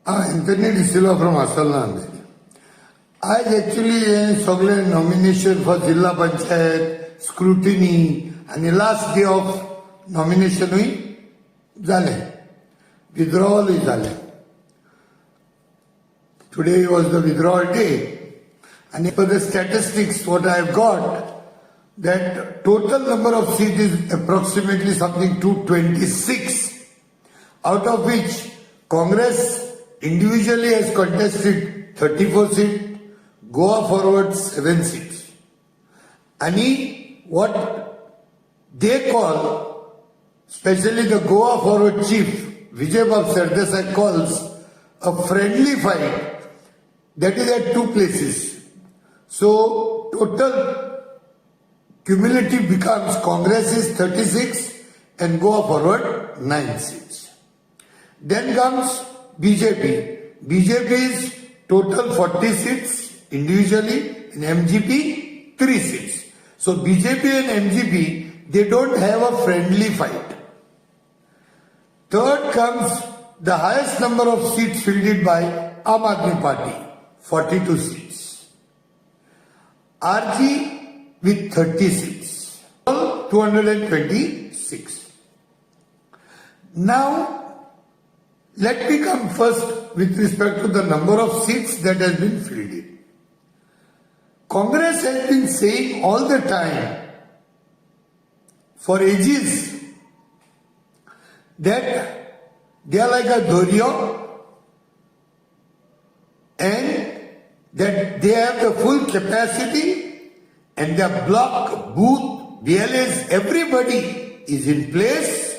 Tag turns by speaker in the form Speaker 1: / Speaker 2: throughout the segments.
Speaker 1: Anthony Dsilva from Asalna. आज actually सगळे nomination for Jilla Panchayat, scrutiny and last day of nomination झाले. Withdrawal झाले. Today was the withdrawal day. And for the statistics, what I have got, that total number of seats is approximately something 226, out of which Congress individually has contested 34 seats, Goa forward 7 seats. And what they call, especially the Goa forward chief, Vijay Bab Sardesai calls a friendly fight, that is at 2 places. So total cumulative becomes Congress is 36 and Goa forward 9 seats. Then comes BJP. BJP is total 40 seats individually and MGP 3 seats. So BJP and MGP, they don't have a friendly fight. Third comes the highest number of seats fielded by Aam Aadmi Party, 42 seats. RG with 30 seats, 226. Now, let me come first with respect to the number of seats that has been fielded. Congress has been saying all the time, for ages, that they are like a Doryo and that they have the full capacity and their block, booth, BLAs, everybody is in place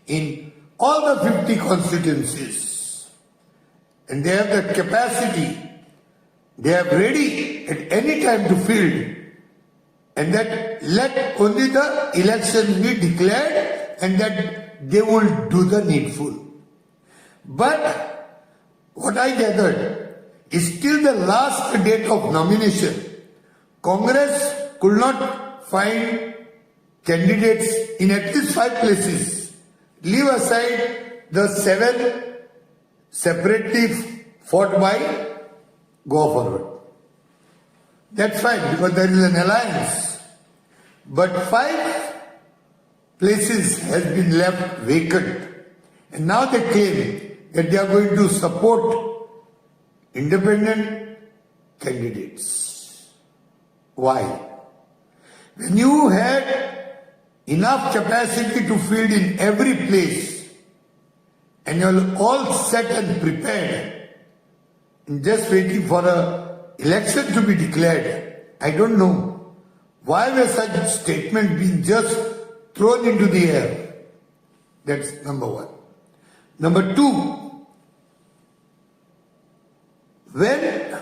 Speaker 1: in all the 50 constituencies. And they have the capacity, they are ready at any time to field, and that let only the elections be declared and that they will do the needful. But what I gathered is till the last date of nomination, Congress could not find candidates in at least 5 places. Leave aside the 7 separately fought by Go Forward. That's fine because there is an alliance. But 5 places has been left vacant. And now they claim that they are going to support independent candidates. Why? When you had enough capacity to field in every place and you're all set and prepared and just waiting for an election to be declared, I don't know why were such statements being just thrown into the air. That's number one. Number two, when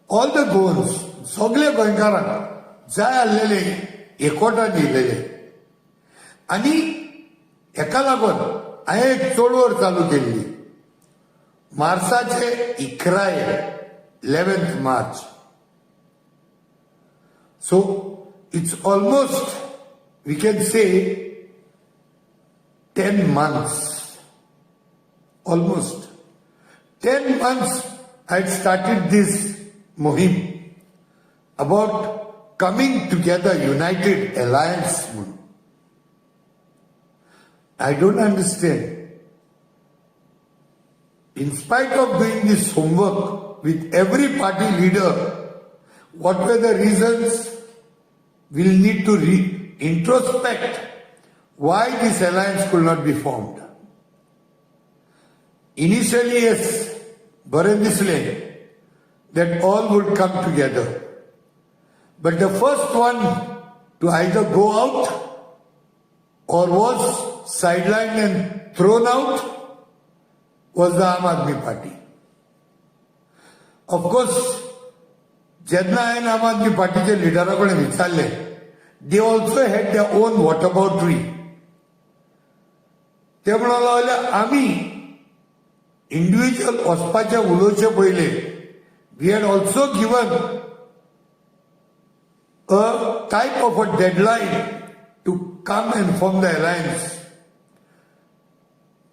Speaker 1: all the goals, सगळे गोंयकारांक जाय आसलेले एकोटान दिलेले आनी हेका लागून हांवें एक चळवळ चालू केल्ली मार्चाचे 11th March. So it's almost, we can say, 10 months. Almost 10 months I had started this Mohim about coming together, united alliance. I don't understand. In spite of doing this homework with every party leader, what were the reasons? We'll need to introspect why this alliance could not be formed. Initially, yes, Barendisle, that all would come together. But the first one to either go out or was sidelined and thrown out was the Aam Aadmi Party. Of course, Jadna and Aam Aadmi Partyचे लिडराकडे विचारले, they also had their own whataboutery. ते म्हणाले आम्ही individual वचपाचे उलोवचे पयले we had also given a type of a deadline to come and form the alliance.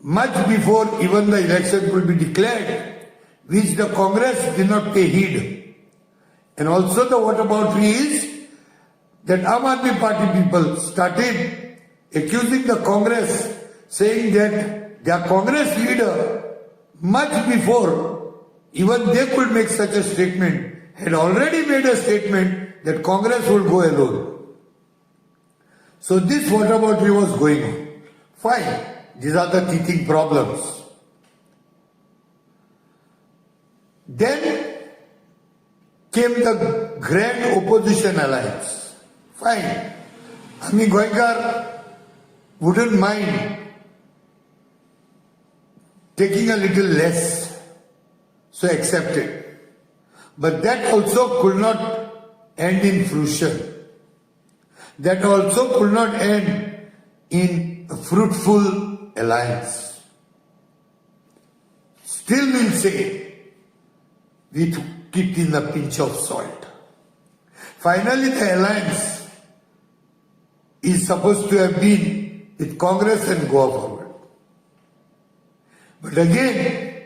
Speaker 1: much before even the election could be declared, which the Congress did not pay heed. And also the whataboutery is that Aam Aadmi Party people started accusing the Congress, saying that their Congress leader, much before even they could make such a statement, had already made a statement that Congress would go alone. So this whataboutery was going on. Fine. These are the teething problems. Then came the grand opposition alliance. Fine. Ami Goenkar wouldn't mind taking a little less, so accepted. But that also could not end in fruition. That also could not end in a fruitful alliance. Still we'll say, we took it in a pinch of salt. Finally, the alliance is supposed to have been with Congress and go forward. But again,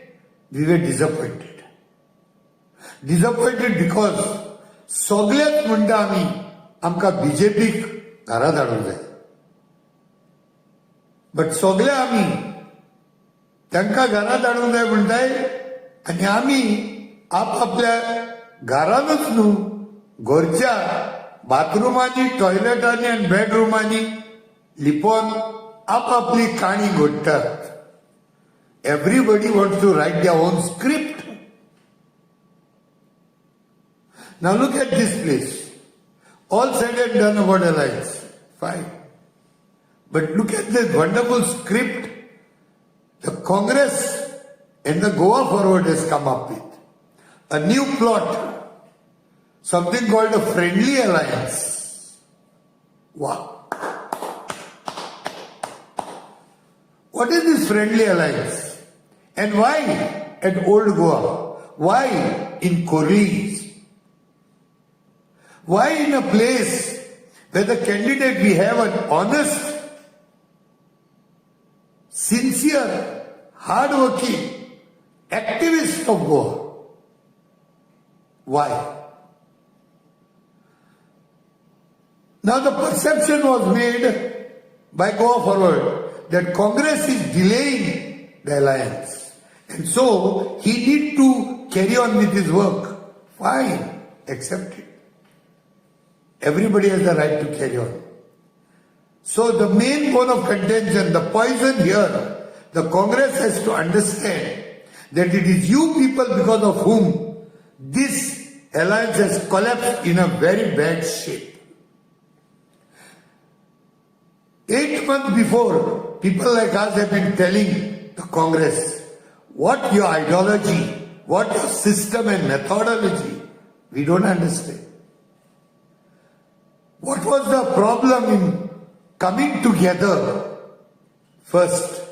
Speaker 1: we were disappointed. Disappointed because सगळ्यात म्हणटा आमी आमकां बीजेपीक घरा धाडूंक जाय. But सगळे आमी तांकां घरा धाडूंक जाय म्हणटाय आनी आमी आपआपल्या घरानूच न्हू घरच्या बाथरुमांनी टॉयलेटांनी आनी बेडरुमांनी लिपोवन आपआपली काणी घडटात. Everybody wants to write their own script. Now look at this place. All said and done about alliance. Fine. But look at this wonderful script the Congress and the Goa Forward has come up with. A new plot. Something called a friendly alliance. Wow. What is this friendly alliance? And why at Old Goa? Why in Koreas? Why in a place where the candidate we have an honest, sincere, hard-working activist of Goa? Why? Now the perception was made by Goa Forward that Congress is delaying the alliance. And so he need to carry on with his work. Fine, accept it. Everybody has the right to carry on. So the main bone of contention, the poison here, the Congress has to understand that it is you people because of whom this alliance has collapsed in a very bad shape. 8 months before, people like us have been telling the Congress what your ideology, what your system and methodology, we don't understand. What was the problem in coming together first?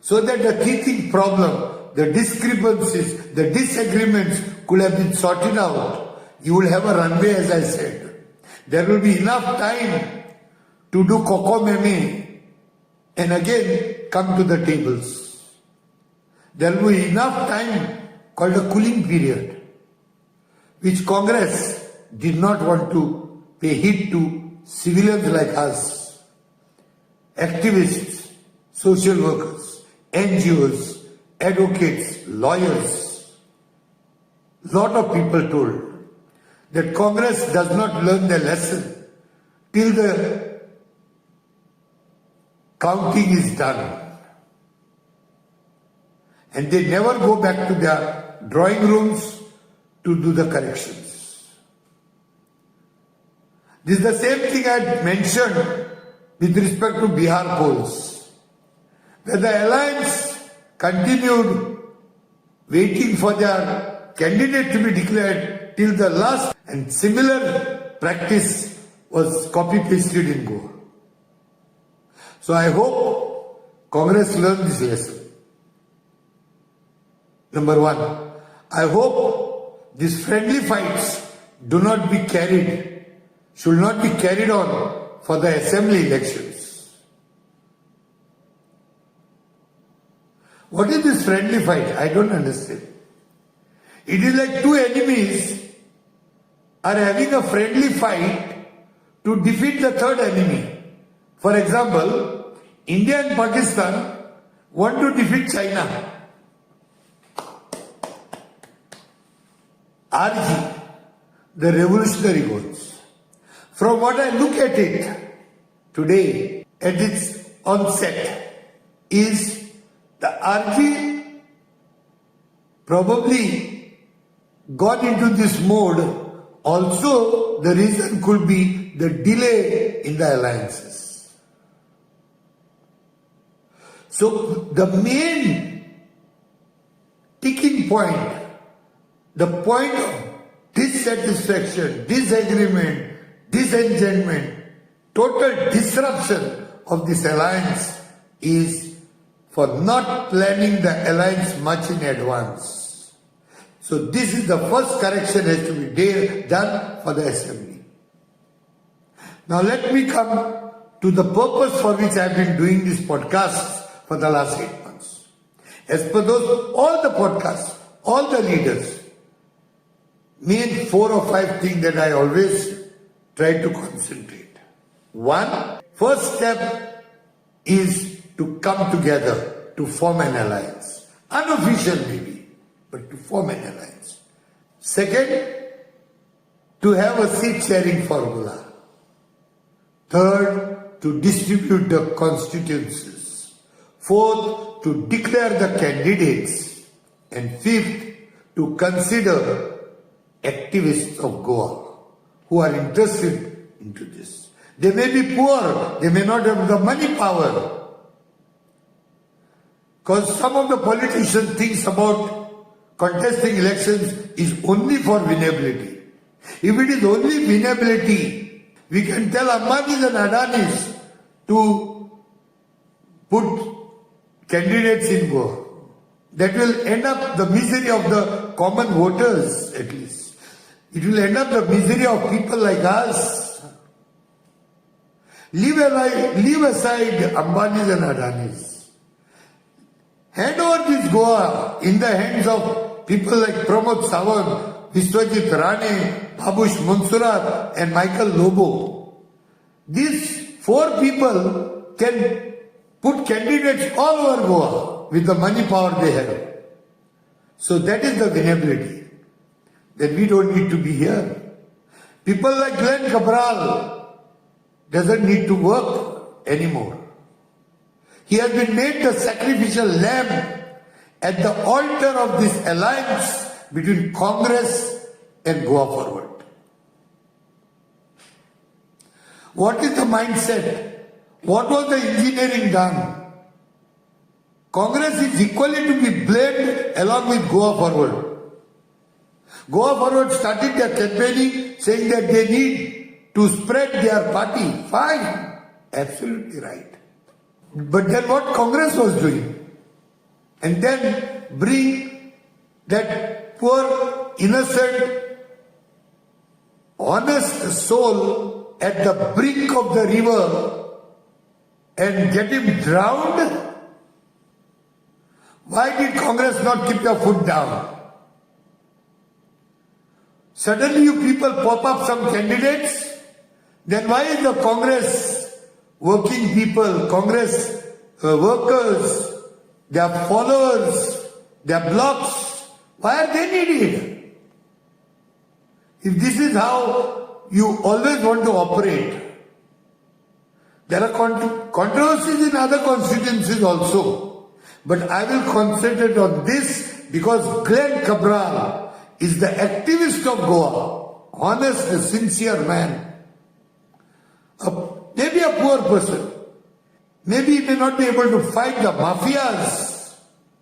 Speaker 1: So that the teething problem, the discrepancies, the disagreements could have been sorted out. You will have a runway, as I said. There will be enough time to do coco meme and again come to the tables. There will be enough time called a cooling period, which Congress did not want to pay heed to civilians like us, activists, social workers, NGOs, advocates, lawyers. Lot of people told that Congress does not learn the lesson till the counting is done. And they never go back to their drawing rooms to do the corrections. This is the same thing I had mentioned with respect to Bihar polls, where the alliance continued waiting for their candidate to be declared till the last, and similar practice was copy-pasted in Goa. So I hope Congress learned this lesson. Number one, I hope these friendly fights should not be carried on for the assembly elections. What is this friendly fight? I don't understand. It is like two enemies are having a friendly fight to defeat the third enemy. For example, India and Pakistan want to defeat China. RG, the revolutionary goals. From what I look at it today, at its onset, is the RG probably got into this mode. Also, the reason could be the delay in the alliances. So, the main ticking point, the point of dissatisfaction, disagreement, disenchantment, total disruption of this alliance is for not planning the alliance much in advance. So this is the first correction has to be done for the assembly. Now let me come to the purpose for which I have been doing this podcast for the last 8 months. As per those, all the podcasts, all the leaders, main 4 or 5 things that I always try to concentrate. One, first step is to come together to form an alliance. Unofficial maybe, but to form an alliance. Second, to have a seat sharing formula. Third, to distribute the constituencies. Fourth, to declare the candidates. And fifth, to consider activists of Goa who are interested into this. They may be poor, they may not have the money power. Because some of the politicians think about contesting elections is only for winnability. If it is only winnability, we can tell Ambanis and Adanis to put candidates in Goa. That will end up the misery of the common voters at least. It will end up the misery of people like us. Leave aside Ambanis and Adanis. Hand over this Goa in the hands of people like Pramod Sawant, Vishwajit Rane, Babush Mansurat and Michael Lobo. These 4 people can put candidates all over Goa with the money power they have. So that is the winnability. That we don't need to be here. People like Glenn Cabral doesn't need to work anymore. He has been made the sacrificial lamb at the altar of this alliance between Congress and Goa Forward. What is the mindset? What was the engineering done? Congress is equally to be blamed along with Goa Forward. Goa Forward started their campaigning saying that they need to spread their party. Fine. Absolutely right. But then what Congress was doing? And then bring that poor, innocent, honest soul at the brink of the river and get him drowned? Why did Congress not keep your foot down? Suddenly you people pop up some candidates, then why is the Congress working people, Congress workers, their followers, their blocks, why are they needed? If this is how you always want to operate, there are controversies in other constituencies also. But I will concentrate on this because Glenn Cabral is the activist of Goa, honest, a sincere man. Maybe a poor person. Maybe he may not be able to fight the mafias,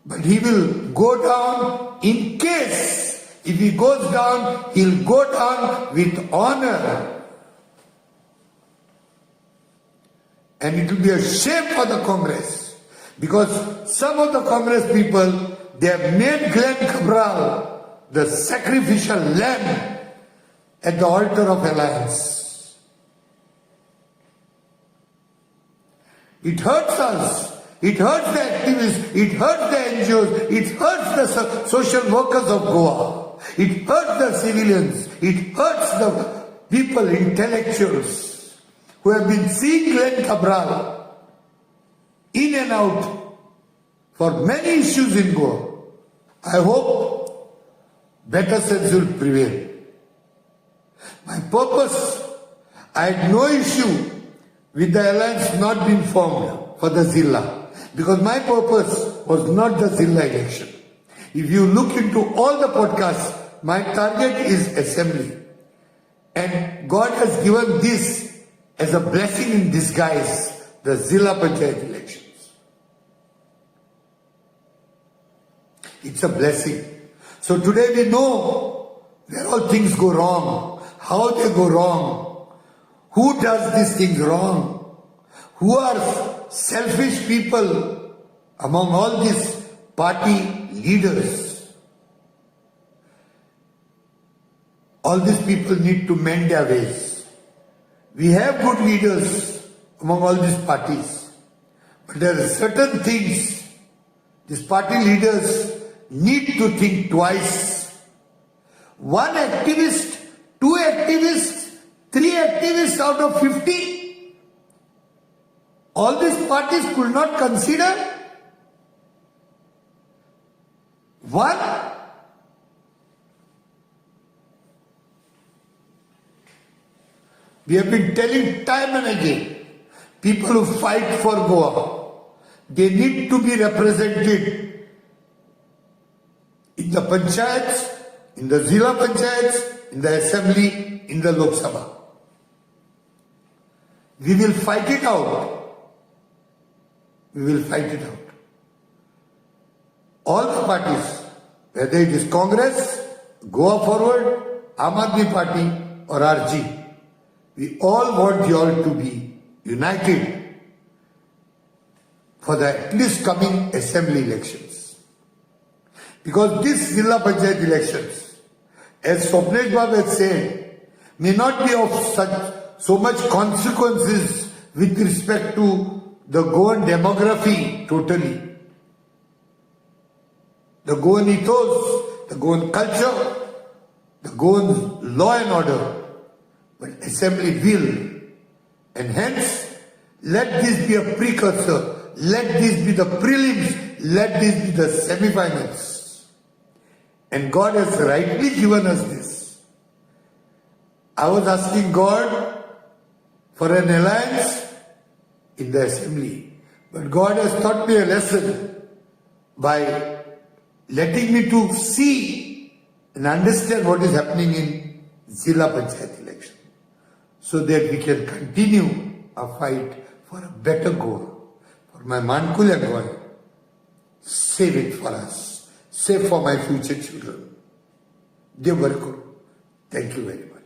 Speaker 1: but he will go down in case. If he goes down, he'll go down with honor. And it will be a shame for the Congress. Because some of the Congress people, they have made Glenn Cabral the sacrificial lamb at the altar of alliance. It hurts us. It hurts the activists, it hurts the NGOs, it hurts the social workers of Goa, it hurts the civilians, it hurts the people, intellectuals who have been seeing Glenn Cabral in and out for many issues in Goa. I hope better sense will prevail. My purpose, I had no issue with the alliance not being formed for the Zilla, because my purpose was not the Zilla election. If you look into all the podcasts, my target is assembly. And God has given this as a blessing in disguise, the Zilla Panchayat elections. It's a blessing. So today we know where all things go wrong, how they go wrong, who does these things wrong, who are selfish people among all these party leaders. All these people need to mend their ways. We have good leaders among all these parties, but there are certain things these party leaders need to think twice. One activist, two activists, three activists out of 50. All these parties could not consider one. We have been telling time and again, people who fight for Goa, they need to be represented in the panchayats, in the Zilla panchayats, in the assembly, in the Lok Sabha. We will fight it out. We will fight it out. All the parties, whether it is Congress, Goa Forward, Aam Aadmi Party or RG, we all want you all to be united for the at least coming assembly elections. Because this Zilla Panchayat elections, as Swapnesh Babu had said, may not be of so much consequences with respect to the Goan demography totally. The Goan ethos, the Goan culture, the Goan law and order. But assembly will. And hence, let this be a precursor. Let this be the prelims. Let this be the semi-finals. And God has rightly given us this. I was asking God for an alliance in the assembly. But God has taught me a lesson by letting me to see and understand what is happening in Zilla Panchayat election, so that we can continue our fight for a better goal. For my Mankulya Goa, save it for us. Save for my future children. Dev Barkuru. Thank you very much.